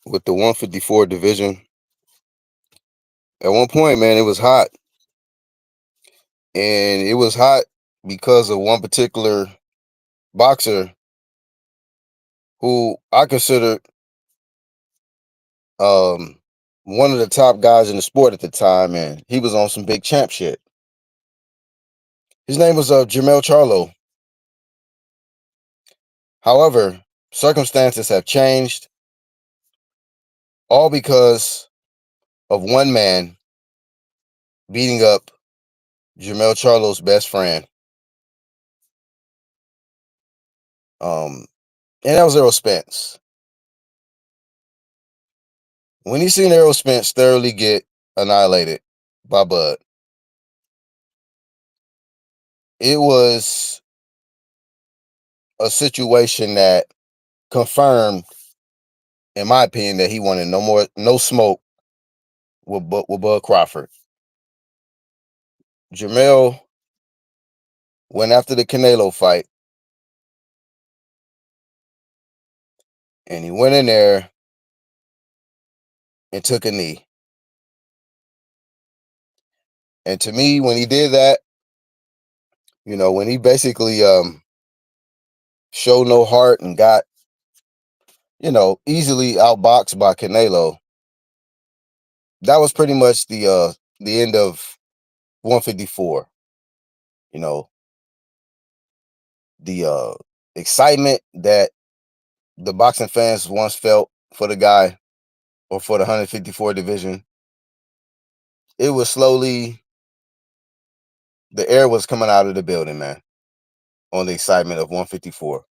with the 154 division. At one point, man, it was hot, and it was hot because of one particular boxer who I considered um, one of the top guys in the sport at the time, and he was on some big champ shit. His name was Jermell Charlo. However, circumstances have changed, all because of one man beating up Jermell Charlo's best friend. And that was Errol Spence. When you seen Errol Spence thoroughly get annihilated by Bud, it was a situation that confirmed, in my opinion, that he wanted no smoke with Bud Crawford. Jermell went after the Canelo fight, and he went in there and took a knee. And to me, when he did that, when he basically showed no heart and got, easily outboxed by Canelo, that was pretty much the end of 154. The excitement that the boxing fans once felt for the guy, or for the 154 division, it was slowly, the air was coming out of the building, man, on the excitement of 154.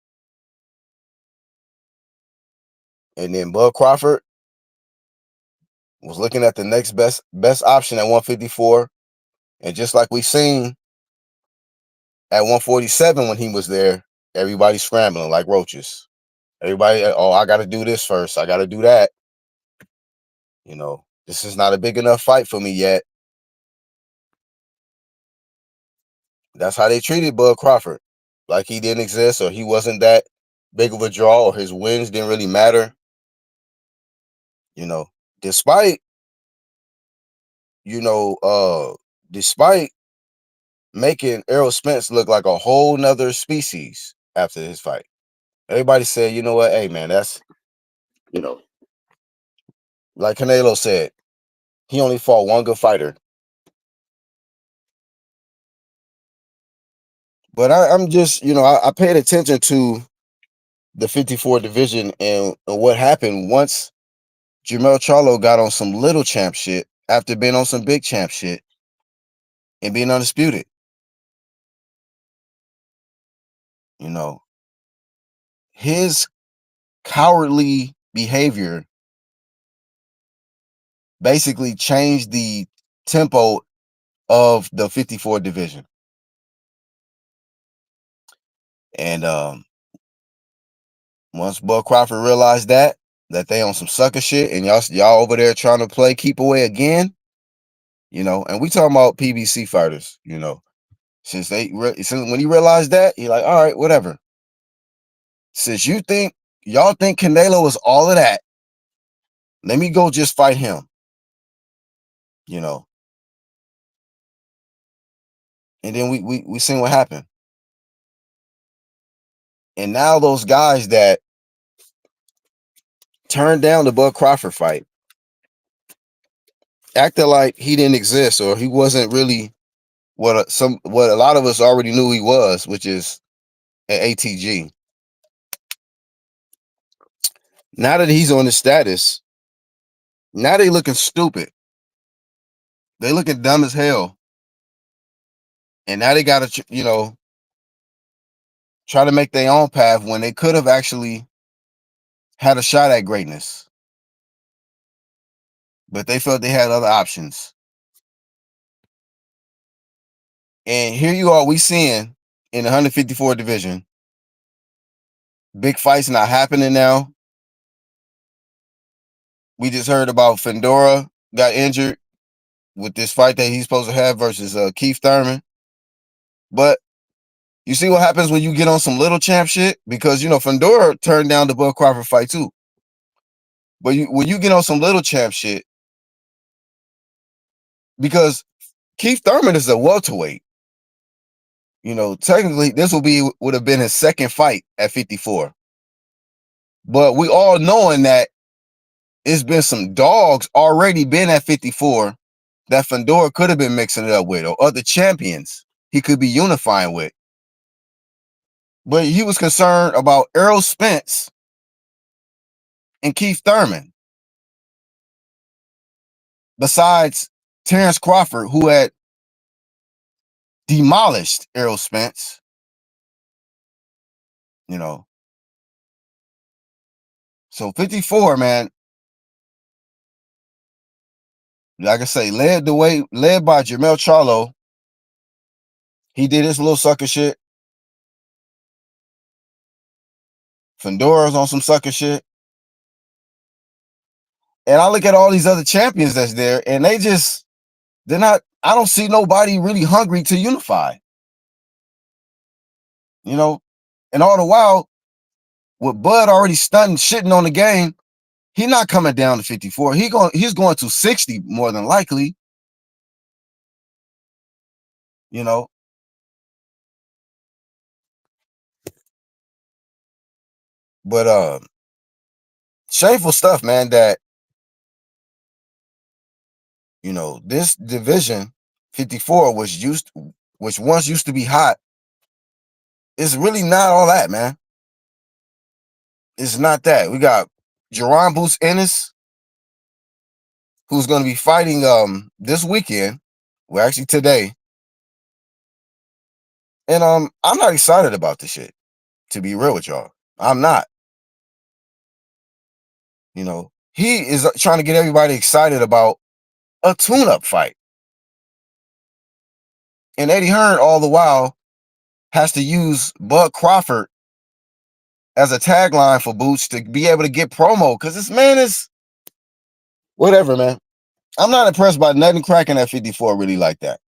And then Bud Crawford was looking at the next best option at 154. And just like we seen at 147 when he was there, everybody scrambling like roaches. Everybody, oh, I got to do this first. I got to do that. This is not a big enough fight for me yet. That's how they treated Bud Crawford. Like he didn't exist, or he wasn't that big of a draw, or his wins didn't really matter. Despite, despite making Errol Spence look like a whole nother species after his fight. Everybody said, you know what, hey man, that's, like Canelo said, he only fought one good fighter. But I'm just, I paid attention to the 54 division and what happened once Jermell Charlo got on some little champ shit after being on some big champ shit and being undisputed. His cowardly behavior basically changed the tempo of the 54 division. And once Bud Crawford realized that they on some sucker shit, and y'all over there trying to play keep away again, and we talking about PBC fighters, since when he realized that, he like, all right, whatever. Since y'all think Canelo is all of that, let me go just fight him. And then we seen what happened. And now those guys that turned down the Bud Crawford fight, acting like he didn't exist, or he wasn't really what a lot of us already knew he was, which is an ATG. Now that he's on his status, now they looking stupid. They looking dumb as hell. And now they got to, try to make their own path when they could have actually had a shot at greatness. But they felt they had other options. And here you are, we seeing in the 154 division, big fights not happening now. We just heard about Fundora got injured with this fight that he's supposed to have versus Keith Thurman. But you see what happens when you get on some little champ shit? Because, Fundora turned down the Bud Crawford fight too. But when you get on some little champ shit, because Keith Thurman is a welterweight. Technically, this would have been his second fight at 54. But we all knowing that it's been some dogs already been at 54 that Fundora could have been mixing it up with, or other champions he could be unifying with. But he was concerned about Errol Spence and Keith Thurman. Besides Terrence Crawford, who had demolished Errol Spence. So 54, man, like I say, led by Jermell Charlo. He did his little sucker shit. Fundora's on some sucker shit. And I look at all these other champions that's there, and they're not, I don't see nobody really hungry to unify. And all the while, with Bud already stunting, shitting on the game, he's not coming down to 54. He's going to 60 more than likely. But shameful stuff, man, that this division 54 which once used to be hot, it's really not all that, man. It's not that. We got Jaron Boots Ennis, who's going to be fighting this weekend. Well, actually today. And I'm not excited about this shit, to be real with y'all. I'm not. He is trying to get everybody excited about a tune-up fight. And Eddie Hearn, all the while, has to use Bud Crawford as a tagline for Boots to be able to get promo, because this man is whatever, man. I'm not impressed by nothing cracking at 54 really like that.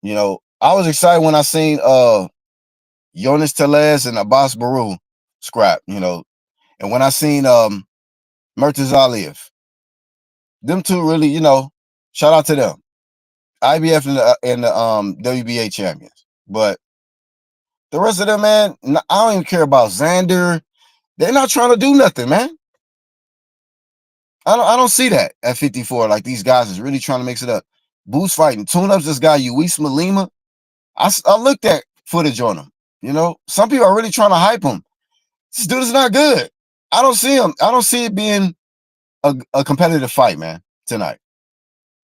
I was excited when I seen Jonas Telez and Abbas Baru scrap, and when I seen Murtaza Aliyev. Them two really, shout out to them. IBF and the WBA champions. But the rest of them, man, I don't even care about Xander. They're not trying to do nothing, man. I don't see that at 54. Like, these guys is really trying to mix it up. Boots fighting. Tune-ups this guy, Luis Malima. I looked at footage on him. Some people are really trying to hype him. This dude is not good. I don't see him. I don't see it being a competitive fight, man, tonight.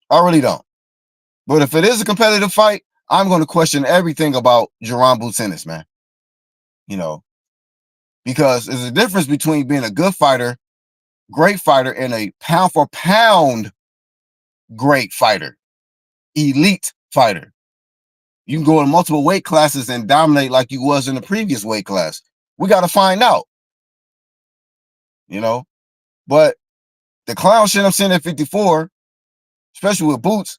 I really don't. But if it is a competitive fight, I'm going to question everything about Jaron Boots Ennis, man. Because there's a difference between being a good fighter, great fighter, and a pound for pound great fighter, elite fighter. You can go in multiple weight classes and dominate like you was in the previous weight class. We got to find out. But the clown shit I'm seeing at 54, especially with Boots,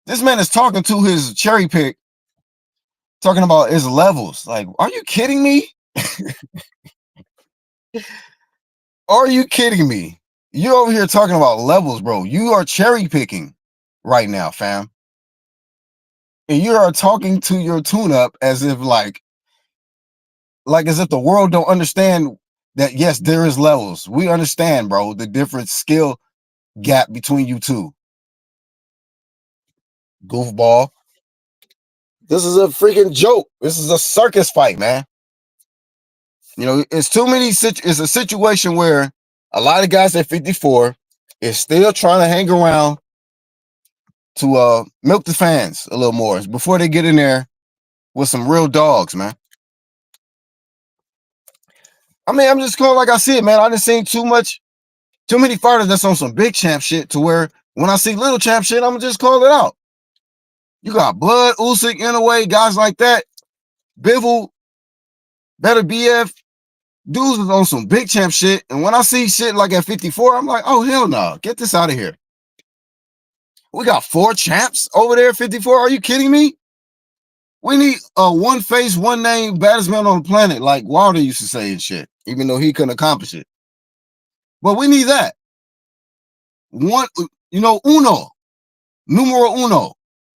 this man is talking to his cherry pick, talking about his levels. Like, are you kidding me? Are you kidding me? You're over here talking about levels, bro. You are cherry picking right now, fam. And you are talking to your tune-up as if like as if the world don't understand that, yes, there is levels. We understand, bro, the different skill gap between you two. Goofball. This is a freaking joke. This is a circus fight, man. It's too many. It's a situation where a lot of guys at 54 is still trying to hang around to milk the fans a little more before they get in there with some real dogs, man. I mean, I'm just calling like I see it, man. I done seen too many fighters that's on some big champ shit to where when I see little champ shit, I'm gonna just call it out. You got Blood, Usyk, Inoue, guys like that. Bivol, Better BF, dudes is on some big champ shit. And when I see shit like at 54, I'm like, oh, hell no. Get this out of here. We got 4 champs over there at 54. Are you kidding me? We need a one face, one name baddest man on the planet, like Wilder used to say and shit, even though he couldn't accomplish it. But we need that. One, numero uno.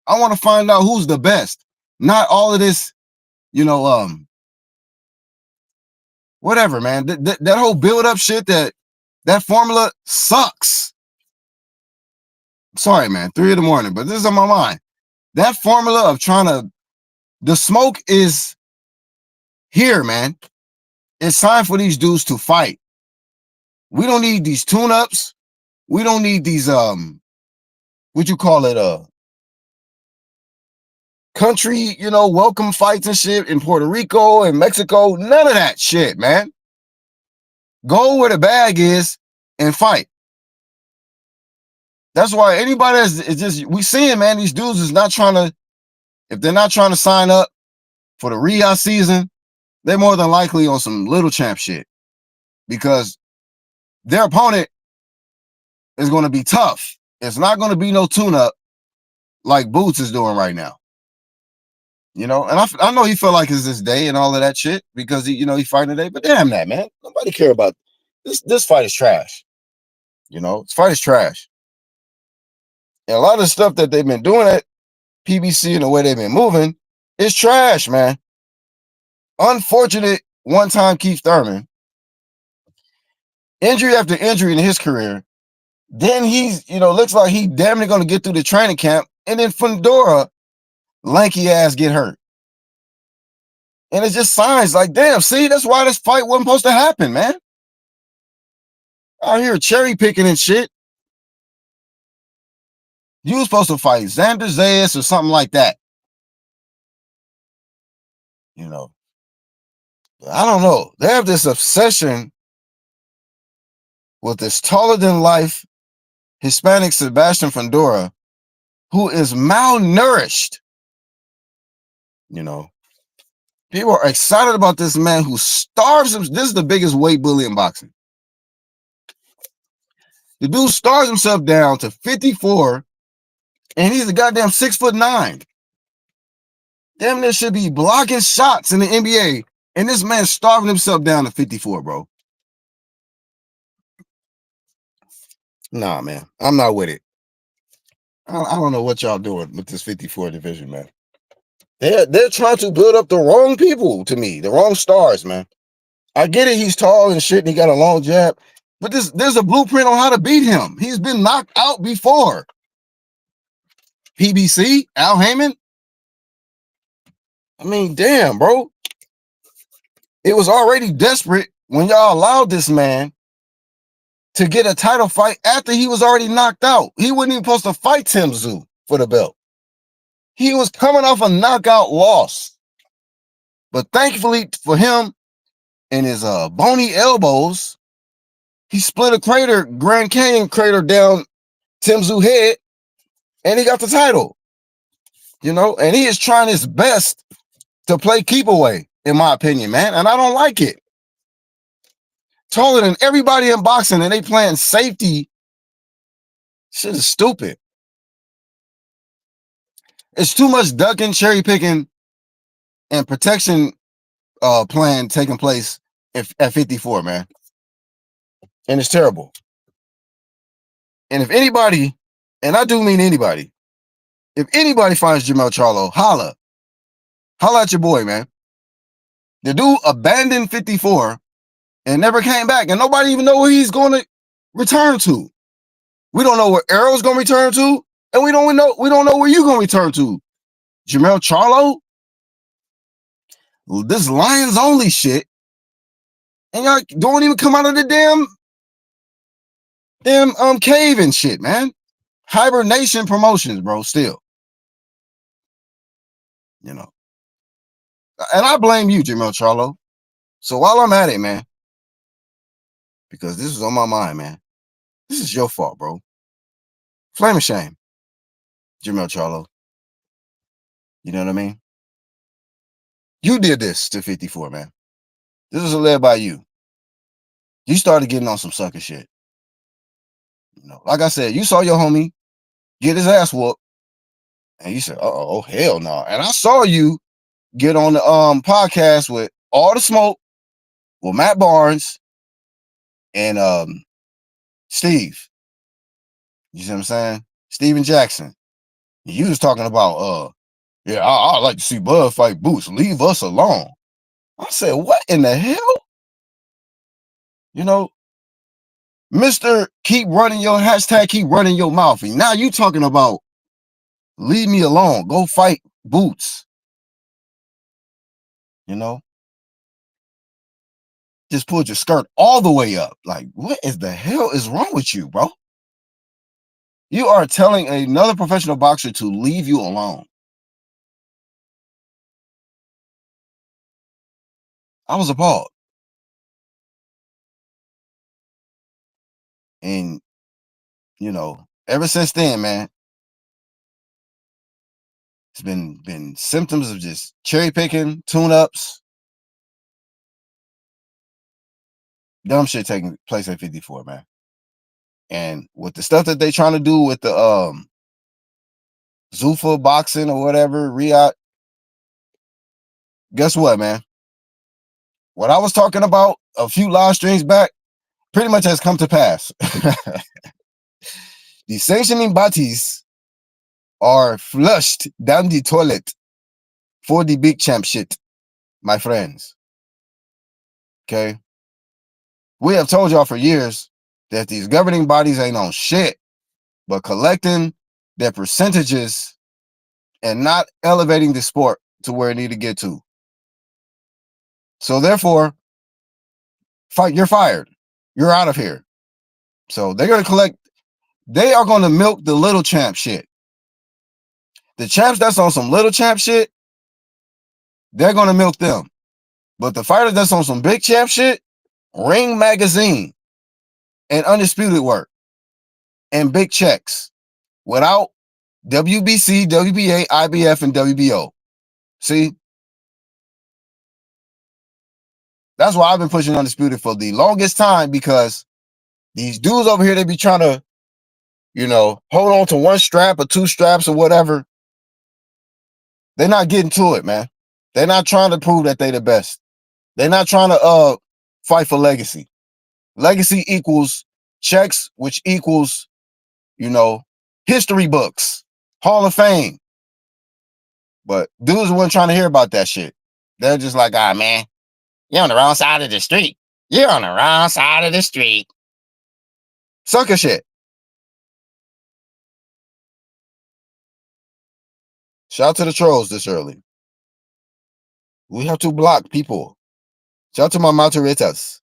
I want to find out who's the best. Not all of this, whatever, man. That whole build-up shit, that formula sucks. Sorry, man, 3 a.m, but this is on my mind. That formula of the smoke is here, man. It's time for these dudes to fight. We don't need these tune-ups. We don't need these, what you call it, country, welcome fights and shit in Puerto Rico and Mexico. None of that shit, man. Go where the bag is and fight. That's why anybody is just, we seeing, man, these dudes is not trying to, if they're not trying to sign up for the Riyadh season, they're more than likely on some little champ shit because their opponent is going to be tough. It's not going to be no tune-up like Boots is doing right now. And I know he felt like it's his day and all of that shit because he fighting today, but damn that, man. Nobody care about this. This fight is trash. This fight is trash. And a lot of the stuff that they've been doing at PBC and the way they've been moving is trash, man. Unfortunate one-time Keith Thurman. Injury after injury in his career. Then he's, looks like he damn near going to get through the training camp. And then Fundora, lanky ass, get hurt. And it's just signs like, damn, see, that's why this fight wasn't supposed to happen, man. Out here cherry picking and shit. You was supposed to fight Xander Zayas or something like that. I don't know. They have this obsession with this taller-than-life Hispanic Sebastian Fundora, who is malnourished. People are excited about this man who starves him. This is the biggest weight bully in boxing. The dude starves himself down to 54, and he's a goddamn 6'9". Damn, there should be blocking shots in the NBA, and this man starving himself down to 54, bro. Nah, man, I'm not with it. I don't know what y'all doing with this 54 division, man. They're trying to build up the wrong people to me, the wrong stars, man. I get it, he's tall and shit, and he got a long jab, but there's a blueprint on how to beat him. He's been knocked out before. PBC, Al Heyman. I mean, damn, bro. It was already desperate when y'all allowed this man to get a title fight after he was already knocked out. He wasn't even supposed to fight Tim Tszyu for the belt. He was coming off a knockout loss. But thankfully for him and his bony elbows, he split a Grand Canyon crater down Tim Tszyu head, and he got the title. And he is trying his best to play keep away, in my opinion, man. And I don't like it. Taller than everybody in boxing, and they playing safety. Shit is stupid. It's too much ducking, cherry picking, and protection plan taking place at 54, man. And it's terrible. And if anybody, and I do mean anybody, if anybody finds Jermell Charlo, holla at your boy, man. The dude abandoned 54 and never came back, and nobody even know where he's going to return to. We don't know where Arrow's going to return to, and we don't know where you're going to return to. Jermell Charlo, this Lions only shit, and y'all don't even come out of the damn cave and shit, man. Hibernation Promotions, bro, still. And I blame you, Jermell Charlo. So while I'm at it, man, because this is on my mind, man, this is your fault, bro. Flame of shame, Jermell Charlo. You know what I mean? You did this to 54, man. This was led by you. You started getting on some sucker shit. Like I said, you saw your homie get his ass whooped, and you said, oh hell no. And I saw you get on the podcast with All the Smoke with Matt Barnes and Steve. You see what I'm saying? Steven Jackson. You was talking about, yeah, I like to see Bud fight Boots. Leave us alone. I said, what in the hell? You know, Mr. Keep running your hashtag, keep running your mouth. And now you talking about leave me alone. Go fight Boots. You know? Just pulled your skirt all the way up. Like, what is the hell is wrong with you, bro? You are telling another professional boxer to leave you alone. I was appalled. And, you know, ever since then, man, it's been symptoms of just cherry picking, tune-ups, dumb shit taking place at 54, man. And with the stuff that they trying to do with the Zuffa boxing or whatever, Riyadh, guess what, man? What I was talking about a few live streams back pretty much has come to pass. The sanctioning bodies are flushed down the toilet for the big champ shit, my friends. Okay? We have told y'all for years that these governing bodies ain't on shit but collecting their percentages and not elevating the sport to where it need to get to. So therefore, you're fired. You're out of here. So they're going to collect, they are going to milk the little champ shit. The champs that's on some little champ shit, they're going to milk them. But the fighter that's on some big champ shit, Ring Magazine and Undisputed work and big checks without WBC, WBA, IBF, and WBO. See? That's why I've been pushing Undisputed for the longest time, because these dudes over here, they be trying to, you know, hold on to one strap or two straps or whatever. They're not getting to it, man. They're not trying to prove that they the best. They're not trying to fight for legacy. Legacy equals checks, which equals, you know, history books, Hall of Fame. But dudes weren't trying to hear about that shit. They're just like, ah, man, you're on the wrong side of the street. You're on the wrong side of the street. Sucker shit. Shout out to the trolls this early. We have to block people. Shout out to my moderators.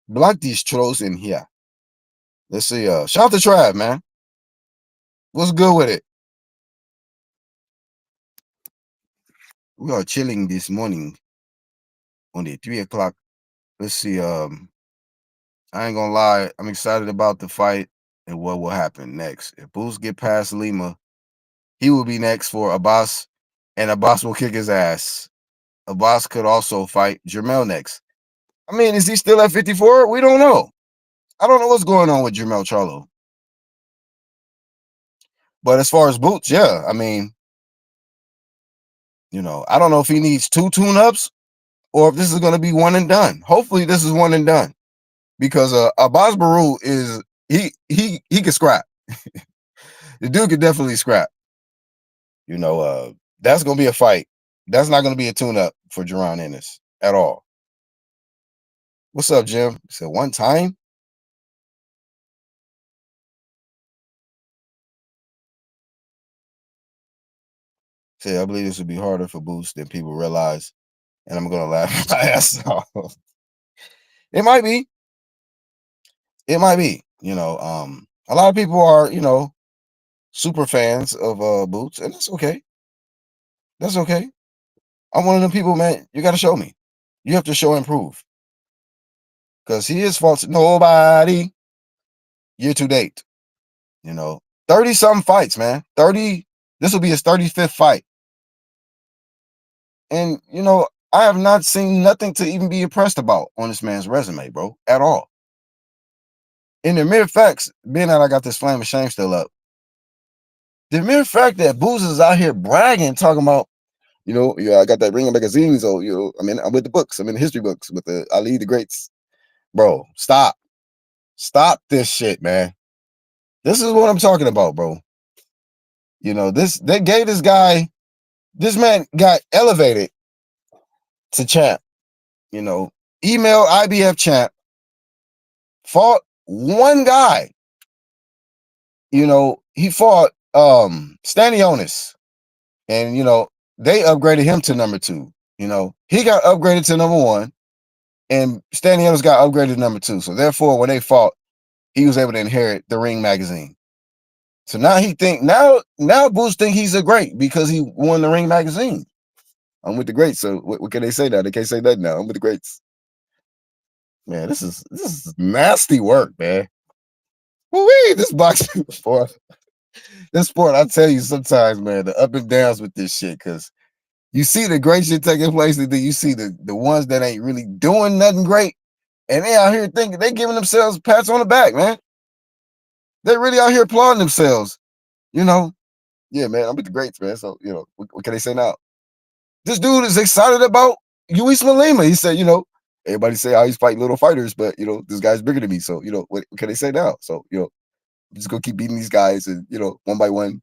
Block these trolls in here. Let's see. Shout out to Trav, man. What's good with it? We are chilling this morning on the 3 o'clock. Let's see. I ain't gonna lie. I'm excited about the fight and what will happen next. If Boots get past Lima, he will be next for Abbas, and Abbas will kick his ass. Abbas could also fight Jermell next. I mean, is he still at 54? We don't know. I don't know what's going on with Jermell Charlo. But as far as Boots, yeah, I mean, you know, I don't know if he needs 2 tune-ups or if this is going to be one and done. Hopefully this is one and done, because Abbas Baru is, he can scrap. The dude could definitely scrap. You know, that's going to be a fight. That's not going to be a tune-up for Jaron Ennis at all. What's up, Jim? He said, one time? Say, I believe this would be harder for Boots than people realize, and I'm gonna laugh my ass off. It might be. It might be. You know, a lot of people are, you know, super fans of Boots, and that's okay. That's okay. I'm one of them people, man. You got to show me. You have to show and prove, because he is false. Nobody year to date. You know, 30-something fights, man. 30. This will be his 35th fight. And, you know, I have not seen nothing to even be impressed about on this man's resume, bro, at all. In the mere facts, being that I got this flame of shame still up, the mere fact that Boots is out here bragging, talking about, you know, yeah, I got that Ring of Magazine, so, you know, I mean, I'm with the books. I'm in the history books with the Ali the Greats. Bro, stop. Stop this shit, man. This is what I'm talking about, bro. You know, they gave this guy, this man got elevated to champ. You know, email IBF champ, fought one guy. You know, he fought Stanionis, and you know, they upgraded him to number 2. You know, he got upgraded to number 1, and Stanionis got upgraded to number 2. So therefore, when they fought, he was able to inherit the Ring magazine. So now he think now Boots think he's a great because he won the Ring magazine. I'm with the greats. So what can they say now? They can't say that now. I'm with the greats. Man, this is nasty work, man. Woo-wee, this boxing sport. This sport, I tell you sometimes, man, the up and downs with this shit, because you see the great shit taking place, and then you see the ones that ain't really doing nothing great, and they out here thinking they giving themselves pats on the back, man. They really out here applauding themselves, you know. Yeah, man, I'm with the greats, man. So, you know, what can they say now? This dude is excited about Luis Lima. He said, you know, everybody say I he's fighting little fighters, but you know, this guy's bigger than me. So, you know, what can they say now? So, you know, I'm just gonna keep beating these guys and you know, one by one.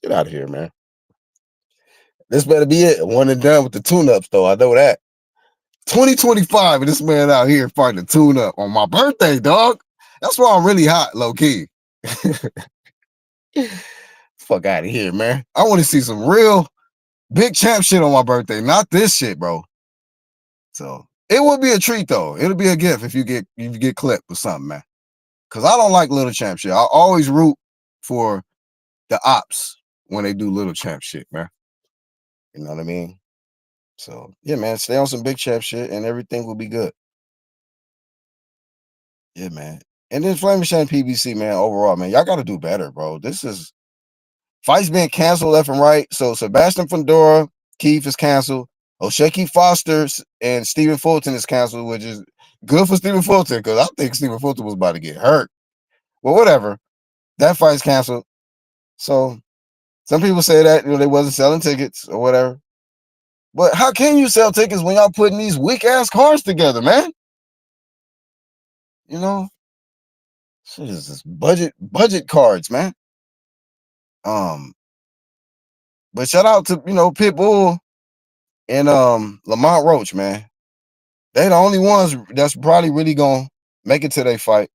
Get out of here, man. This better be it. One and done with the tune-ups, though. I know that. 2025, and this man out here fighting a tune-up on my birthday, dog. That's why I'm really hot, low key. Fuck out of here, man. I want to see some real big champ shit on my birthday, not this shit, bro. So it would be a treat though. It'll be a gift if you get clipped or something, man. Cause I don't like little champ shit. I always root for the ops when they do little champ shit, man. You know what I mean? So yeah, man, stay on some big champ shit and everything will be good. Yeah, man. And then Flame Shine PBC, man, overall, man, y'all gotta do better, bro. This is fights being canceled left and right. So Sebastian Fundora, Keith is canceled. O'Shaquie Foster and Stephen Fulton is canceled, which is good for Stephen Fulton because I think Stephen Fulton was about to get hurt. Well, whatever. That fight's canceled. So some people say that you know they wasn't selling tickets or whatever. But how can you sell tickets when y'all putting these weak ass cards together, man? You know, shit is just budget cards, man. Um, but shout out to you know Pitbull and Lamont Roach, man. They the only ones that's probably really gonna make it to their fight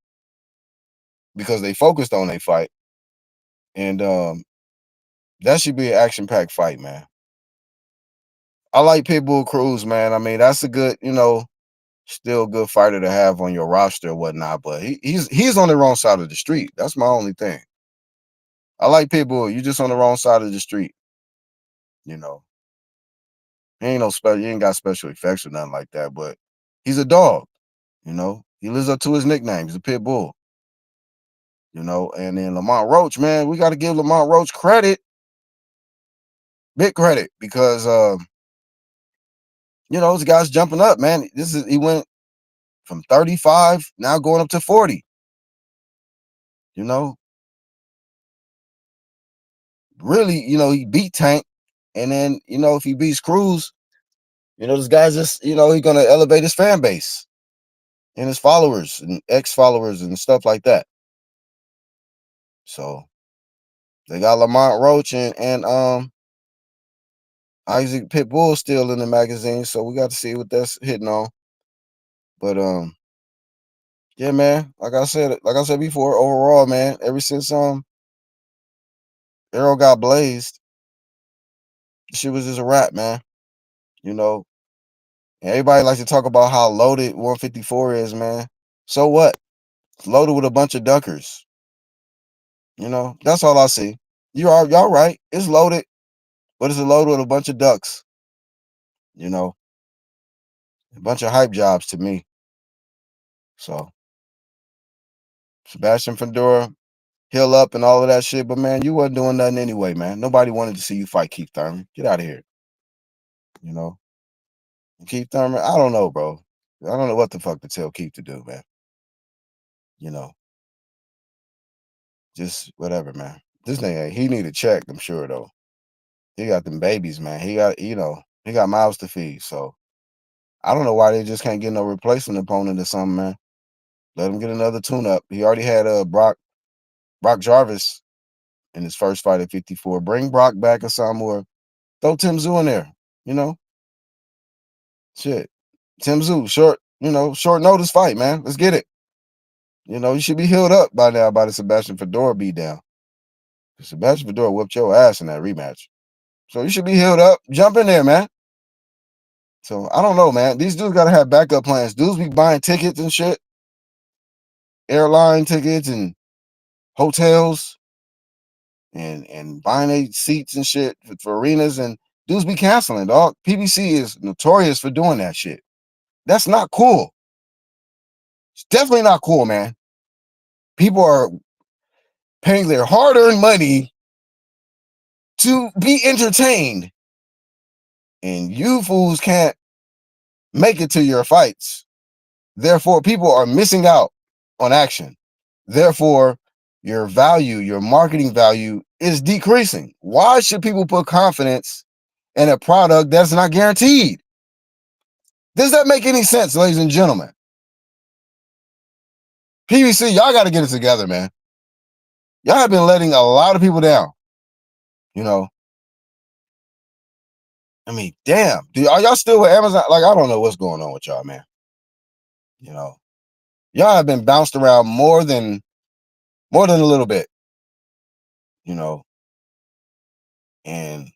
because they focused on their fight. And that should be an action-packed fight, man. I like Pitbull Cruz, man. I mean, that's a good, you know, still a good fighter to have on your roster or whatnot, but he's on the wrong side of the street. That's my only thing. I like Pitbull. You just on the wrong side of the street, you know. He ain't no special, he ain't got special effects or nothing like that, but he's a dog, you know. He lives up to his nickname. He's a pit bull, you know. And then Lamont Roach, man, we got to give Lamont Roach credit, big credit, because you know, this guy's jumping up, man. He went from 35 now going up to 40. You know, really, you know, he beat Tank, and then you know if he beats Cruz, you know, this guy's just you know he's gonna elevate his fan base and his followers and ex-followers and stuff like that. So they got Lamont Roach and Isaac Pitbull still in the magazine, so we got to see what that's hitting on. But yeah, man, like I said before, overall, man, ever since Errol got blazed, shit was just a wrap, man. You know, and everybody likes to talk about how loaded 154 is, man. So what? It's loaded with a bunch of duckers. You know, that's all I see. Y'all right. It's loaded, but it's loaded with a bunch of ducks. You know, a bunch of hype jobs to me. So Sebastian Fedora, heal up and all of that shit. But man, you wasn't doing nothing anyway, man. Nobody wanted to see you fight Keith Thurman. Get out of here. You know, Keith Thurman. I don't know, bro. I don't know what the fuck to tell Keith to do, man. You know, just whatever, man. This nigga, he need a check. I'm sure though. He got them babies, man. He got, you know, he got mouths to feed. So I don't know why they just can't get no replacement opponent or something, man. Let him get another tune-up. He already had Brock Jarvis in his first fight at 54. Bring Brock back or some more. Throw Tim Tszyu in there. You know, shit. Tim Tszyu, short notice fight, man. Let's get it. You know, you should be healed up by now by the Sebastian Fedora beat down. Sebastian Fedora whooped your ass in that rematch. So you should be healed up. Jump in there, man. So I don't know, man. These dudes gotta have backup plans. Dudes be buying tickets and shit, airline tickets and hotels, and buying their seats and shit for arenas, and dudes be canceling, dog. PBC is notorious for doing that shit. That's not cool. It's definitely not cool, man. People are paying their hard-earned money to be entertained, and you fools can't make it to your fights. Therefore, people are missing out on action. Therefore, your value, your marketing value is decreasing. Why should people put confidence in a product that's not guaranteed? Does that make any sense, ladies and gentlemen? PBC, y'all got to get it together, man. Y'all have been letting a lot of people down. You know, I mean, damn. Are y'all still with Amazon? Like, I don't know what's going on with y'all, man. You know, y'all have been bounced around more than a little bit. You know, and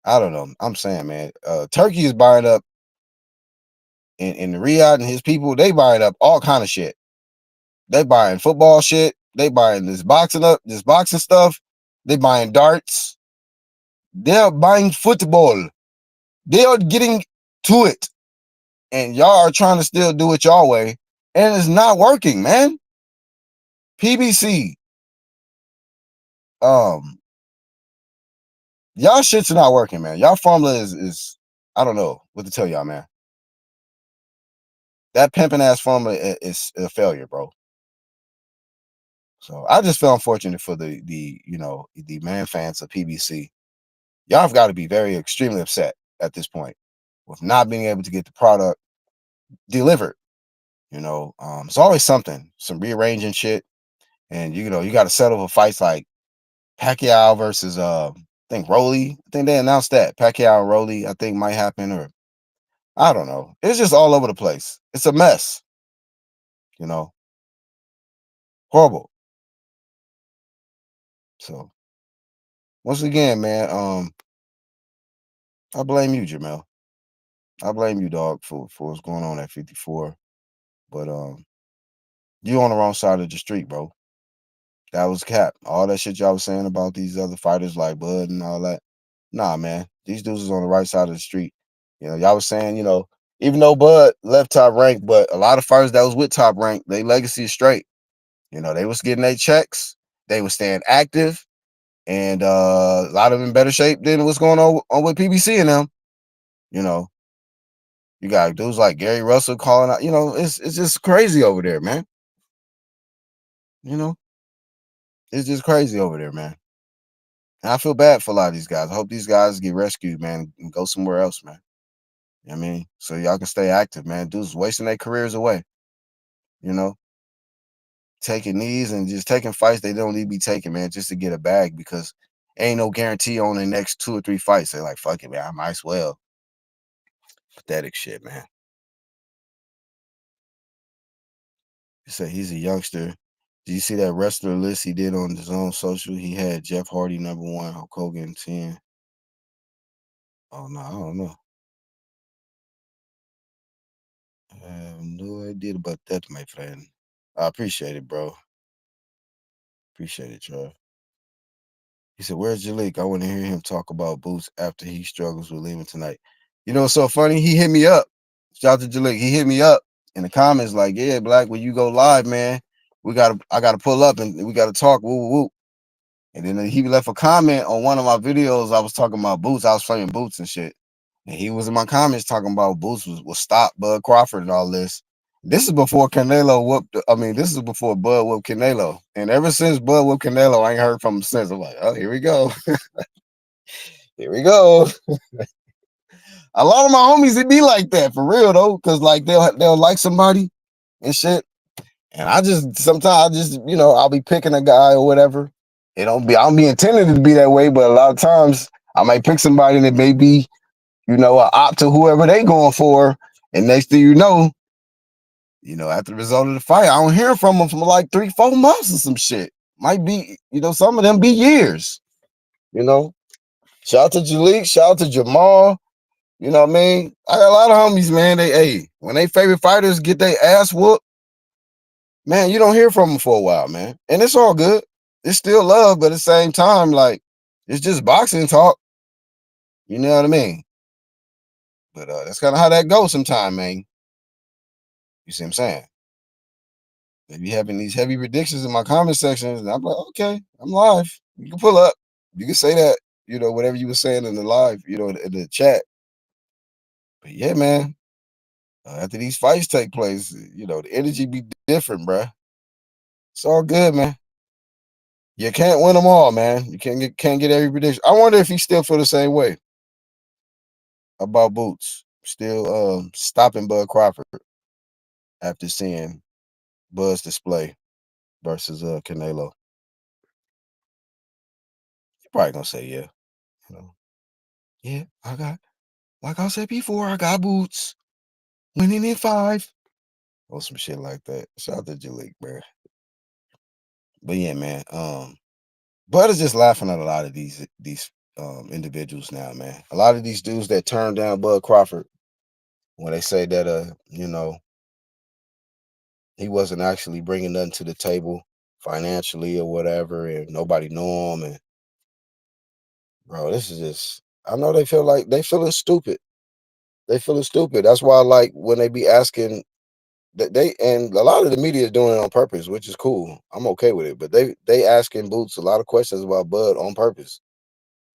I don't know. I'm saying, man, Turkey is buying up in Riyadh, and his people, they buying up all kind of shit. They buying football shit. They buying this boxing stuff. They buying darts. They're buying football. They are getting to it. And y'all are trying to still do it y'all way. And it's not working, man. PBC. Y'all shit's not working, man. Y'all formula is I don't know what to tell y'all, man. That pimping ass formula is a failure, bro. So I just feel unfortunate for the man fans of PBC. Y'all have got to be very extremely upset at this point with not being able to get the product delivered. It's always some rearranging shit, and you got to settle for fights like Pacquiao versus I think Rolly. I think they announced that Pacquiao and Rolly I think might happen, or I don't know. It's just all over the place. It's a mess. Horrible. So once again, man, I blame you, Jamel. I blame you, dog, for what's going on at 54. But you on the wrong side of the street, bro. That was cap. All that shit y'all was saying about these other fighters like Bud and all that. Nah, man. These dudes is on the right side of the street. Y'all was saying, even though Bud left Top Rank, but a lot of fighters that was with Top Rank, they legacy is straight. They was getting their checks. They was staying active. And a lot of them in better shape than what's going on with PBC and them. You got dudes like Gary Russell calling out. It's just crazy over there, man. It's just crazy over there, man. And I feel bad for a lot of these guys. I hope these guys get rescued, man, and go somewhere else, man. You know what I mean? So y'all can stay active, man. Dudes wasting their careers away. Taking knees and just taking fights they don't need to be taking, man, just to get a bag, because ain't no guarantee on the next 2 or 3 fights. They're like, fuck it, man, I might as well. Pathetic shit, man. He said he's a youngster. Did you see that wrestler list he did on his own social? He had Jeff Hardy #1, Hulk Hogan 10. Oh no, I don't know. I have no idea about that, my friend. I appreciate it, bro. Appreciate it, Trev. He said, "Where's Jalik? I want to hear him talk about Boots after he struggles with leaving tonight." What's so funny? He hit me up. Shout out to Jalik. He hit me up in the comments like, "Yeah, Black, when you go live, man, I gotta pull up and we gotta talk." Woo, woo, woo. And then he left a comment on one of my videos. I was talking about Boots. I was flaming Boots and shit. And he was in my comments talking about Boots was stop Bud Crawford and all this. This is before Canelo whooped. I mean, this is before Bud whooped Canelo. And ever since Bud whooped Canelo, I ain't heard from him since. I'm like, oh, here we go. Here we go. A lot of my homies, it be like that for real though, because like they'll like somebody and shit, And I just sometimes I just, I'll be picking a guy or whatever. It don't be I don't be intended to be that way, but a lot of times I might pick somebody that may be, a opt to whoever they going for. And next thing after the result of the fight, I don't hear from them for like 3-4 months or some shit. Might be, some of them be years. Shout out to Jalik, shout out to Jamal. You know what I mean? I got a lot of homies, man. When they favorite fighters get their ass whooped, man, you don't hear from them for a while, man. And it's all good. It's still love, but at the same time, like, it's just boxing talk. You know what I mean? But that's kind of how that goes sometimes, man. You see what I'm saying? They be having these heavy predictions in my comment sections, and I'm like, okay, I'm live. You can pull up. You can say that, whatever you were saying in the live, in the chat. But yeah, man, after these fights take place, the energy be different, bruh. It's all good, man. You can't win them all, man. You can't get every prediction. I wonder if he still feel the same way about Boots. Still stopping Bud Crawford after seeing Bud's display versus Canelo. He probably gonna say yeah. Yeah, like I said before, I got Boots winning in 5 or some shit like that. Shout out to Jalik, man. But yeah, man. Bud is just laughing at a lot of these individuals now, man. A lot of these dudes that turn down Bud Crawford when they say that he wasn't actually bringing nothing to the table financially or whatever, and nobody knew him. And bro, this is just, I know they feeling stupid. They feeling stupid. That's why, like, when they be asking and a lot of the media is doing it on purpose, which is cool. I'm okay with it. But they asking Boots a lot of questions about Bud on purpose,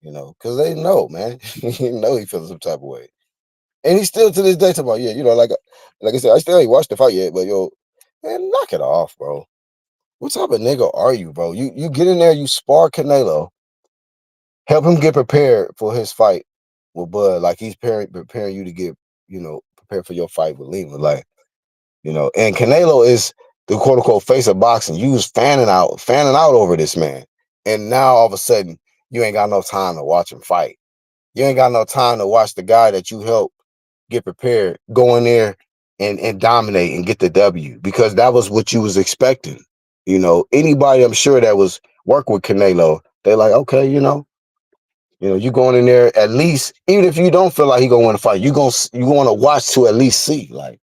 because they know, man. You know he feels some type of way. And he's still to this day talking about, yeah, like I said, I still ain't watched the fight yet, but man, knock it off, bro. What type of nigga are you, bro? You get in there, you spar Canelo, help him get prepared for his fight with Bud, like he's preparing you to get, prepared for your fight with Lima. Like, and Canelo is the quote unquote face of boxing. You was fanning out over this man. And now all of a sudden, you ain't got no time to watch him fight. You ain't got no time to watch the guy that you helped get prepared, go in there and dominate and get the W, because that was what you was expecting. Anybody I'm sure that was working with Canelo, they like, okay, you going in there, at least, even if you don't feel like he gonna win a fight, you want to watch to at least see, like,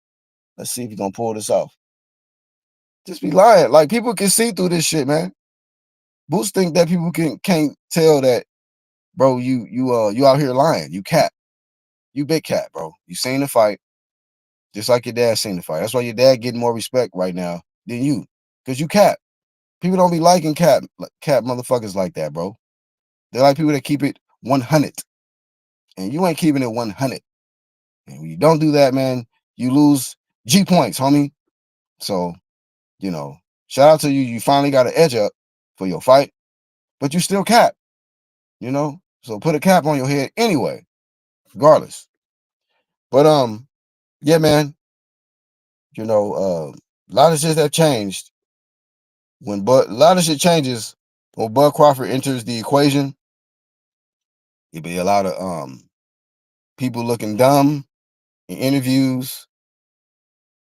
let's see if he's gonna pull this off. Just be lying. Like, people can see through this shit, man. Boots think that people can't tell that, bro, you out here lying. You cat. You big cat, bro. You seen the fight. Just like your dad seen the fight. That's why your dad getting more respect right now than you. Because you cap. People don't be liking cap motherfuckers like that, bro. They like people that keep it 100. And you ain't keeping it 100. And when you don't do that, man, you lose G points, homie. So, shout out to you. You finally got an edge up for your fight, but you still cap, So put a cap on your head anyway, regardless. But yeah, man. A lot of shit have changed. A lot of shit changes when Bud Crawford enters the equation. It be a lot of people looking dumb in interviews.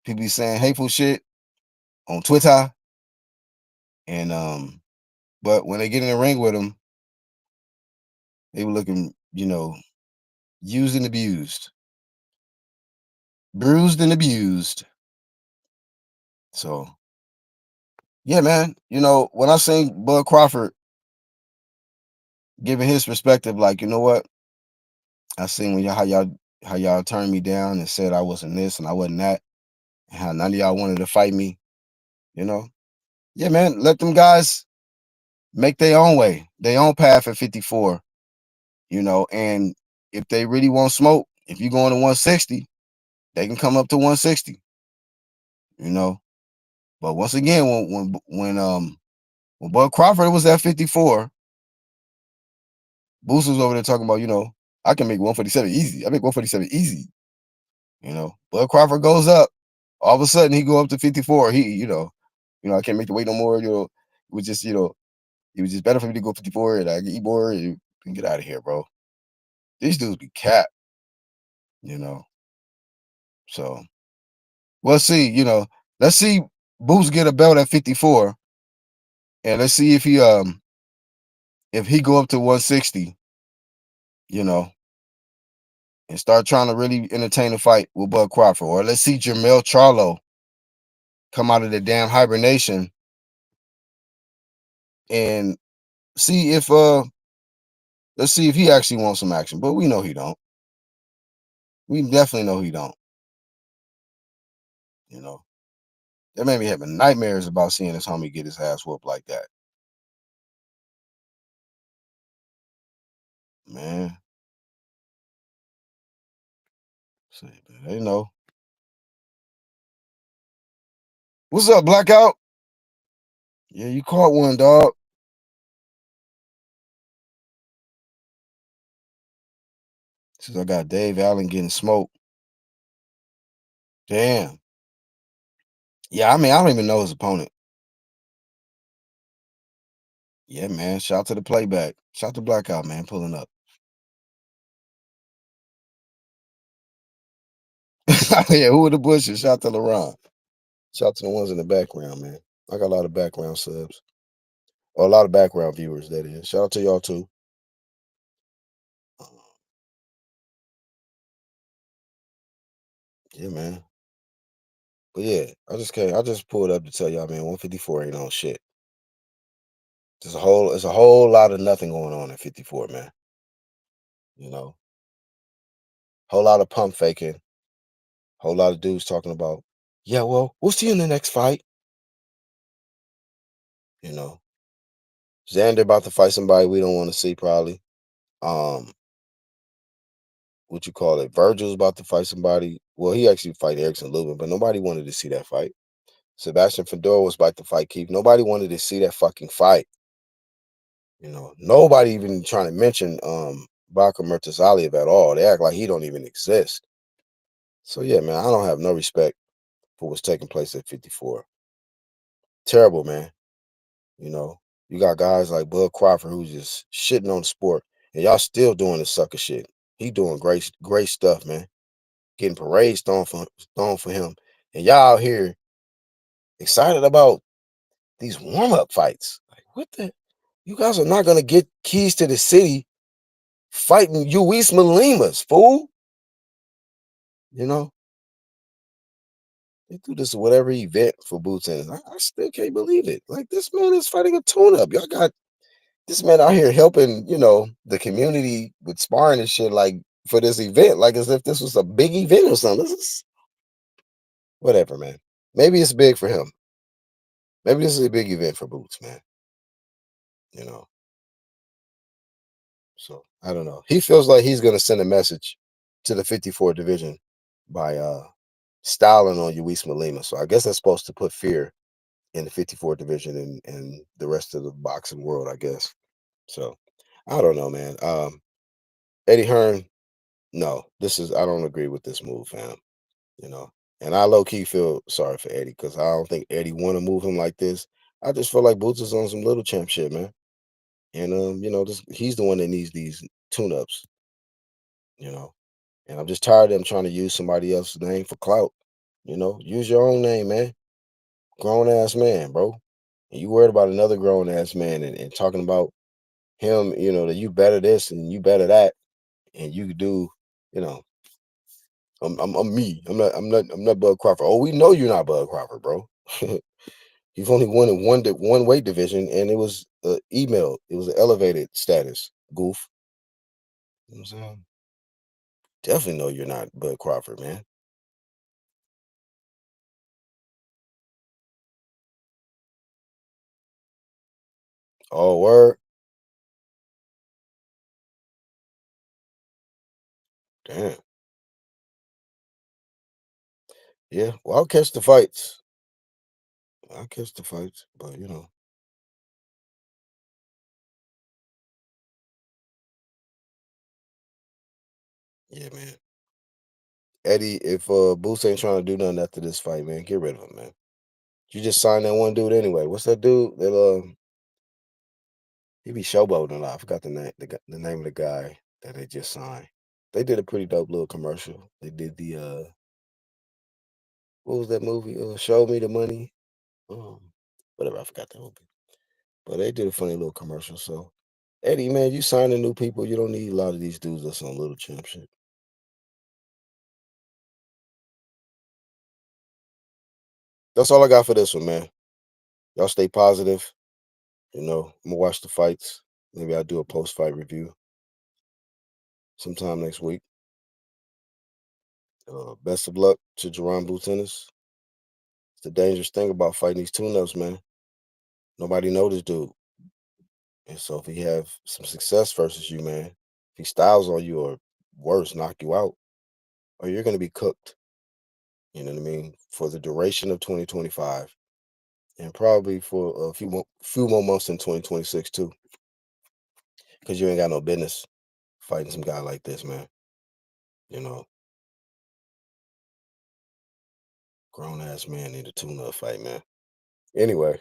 People be saying hateful shit on Twitter. And but when they get in the ring with him, they were looking, used and abused. Bruised and abused. So yeah, man. When I seen Bud Crawford giving his perspective, like, you know what? I seen how y'all turned me down and said I wasn't this and I wasn't that, and how none of y'all wanted to fight me. Yeah, man. Let them guys make their own way, their own path at 54. And if they really want smoke, if you going to 160, they can come up to 160. But once again, when Bud Crawford was at 54, Boost was over there talking about, I can make 147 easy. I make 147 easy. Bud Crawford goes up. All of a sudden, he go up to 54. I can't make the weight no more. It was just, it was just better for me to go 54 and I can eat more and get out of here, bro. These dudes be cat, you know. So we'll see, let's see Boots get a belt at 54, and let's see if he go up to 160, you know, and start trying to really entertain a fight with Bud Crawford. Or let's see Jermell Charlo come out of the damn hibernation and see if let's see if he actually wants some action. But we know he don't. We definitely know he don't, you know. That made me having nightmares about seeing his homie get his ass whooped like that. Man. See, man, they know. What's up, Blackout? Yeah, you caught one, dog. Since I got Dave Allen getting smoked. Damn. Yeah, I mean, I don't even know his opponent. Yeah, man. Shout to the playback. Shout to Blackout, man, pulling up. Yeah, who are the bushes? Shout to LeBron. Shout to the ones in the background, man. I got a lot of background subs. Or a lot of background viewers, that is. Shout out to y'all too. Uh, Yeah, man. But yeah, I just pulled up to tell y'all, man, 154 ain't on shit. There's a whole lot of nothing going on at 54, man. You know, whole lot of pump faking, whole lot of dudes talking about, yeah, well, we'll see you in the next fight. You know, Xander about to fight somebody we don't want to see, probably. Um, what you call it? Virgil's about to fight somebody. Well, he actually fight Erickson Lubin, but nobody wanted to see that fight. Sebastian Fedor was about to fight Keith. Nobody wanted to see that fucking fight. Nobody even trying to mention Baka Murtazaliev at all. They act like he don't even exist. So yeah, man, I don't have no respect for what's taking place at 54. Terrible, man. You know, you got guys like Bud Crawford who's just shitting on the sport, and y'all still doing the sucker shit. He doing great stuff, man. Getting parades thrown for him, and y'all out here excited about these warm up fights. Like, what the? You guys are not gonna get keys to the city fighting Luis Malimas, fool. You know, they do this whatever event for Boots, and I still can't believe it. Like, this man is fighting a tune-up. Y'all got this man out here helping, the community with sparring and shit, like for this event, like as if this was a big event or something. This is whatever, man. Maybe it's big for him. Maybe this is a big event for Boots, man. You know, so I don't know. He feels like he's gonna send a message to the 54 division by styling on Luis Malima. So I guess that's supposed to put fear in the 54 division and the rest of the boxing world, I guess. So I don't know, man. Eddie Hearn, no, I don't agree with this move, fam. You know, and I low key feel sorry for Eddie because I don't think Eddie want to move him like this. I just feel like Boots is on some little champ shit, man. And he's the one that needs these tune ups, you know. And I'm just tired of them trying to use somebody else's name for clout. Use your own name, man. Grown ass man, bro. And you worried about another grown ass man and talking about him, that you better this and you better that, and you could do, you know, I'm me. I'm not Bud Crawford. Oh, we know you're not Bud Crawford, bro. You've only won in one weight division, and it was email. It was an elevated status. Goof. You know what I'm saying? Definitely know you're not Bud Crawford, man. Oh, word. Damn. Yeah. Well, I'll catch the fights. I'll catch the fights, but yeah, man. Eddie, if Boots ain't trying to do nothing after this fight, man, get rid of him, man. You just signed that one dude anyway. What's that dude? That he be showboating a lot. I forgot the name of the guy that they just signed. They did a pretty dope little commercial. They did the what was that movie? Show Me the Money. Um, whatever. I forgot that movie. But they did a funny little commercial. So Eddie, man, you signing new people. You don't need a lot of these dudes that's on little champ shit. That's all I got for this one, man. Y'all stay positive. I'm gonna watch the fights. Maybe I'll do a post-fight review sometime next week. Best of luck to Jerron Blue Tennis. It's the dangerous thing about fighting these tune-ups, man. Nobody know this dude. And so if he have some success versus you, man, if he styles on you or worse, knock you out, or you're gonna be cooked. You know what I mean? For the duration of 2025 and probably for a few more months in 2026 too. Because you ain't got no business fighting some guy like this, man. You know, grown ass man need a tune up fight, man. Anyway,